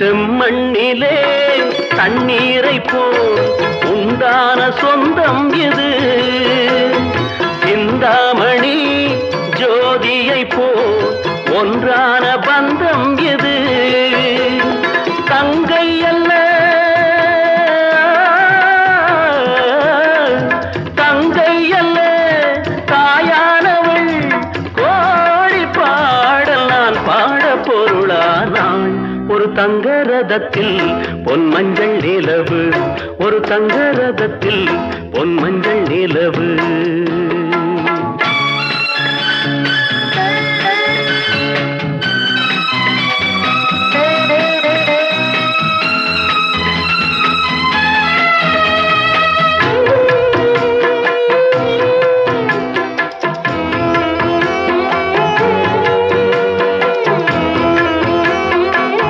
செம்மண்ணிலே தண்ணீரை போல் உண்டான சொந்தம் இது. சிந்தாமணி ஜோதியை போல் ஒன்றான பந்தம் இது. தங்கை அல்ல தங்கை அல்ல தாயானவள், கோடி பாடல் நான் பாட பொருளானாள். ஒரு தங்க ரதத்தில் பொன் மஞ்சள் நிலவு, ஒரு தங்க ரதத்தில் பொன் மஞ்சள் நிலவு.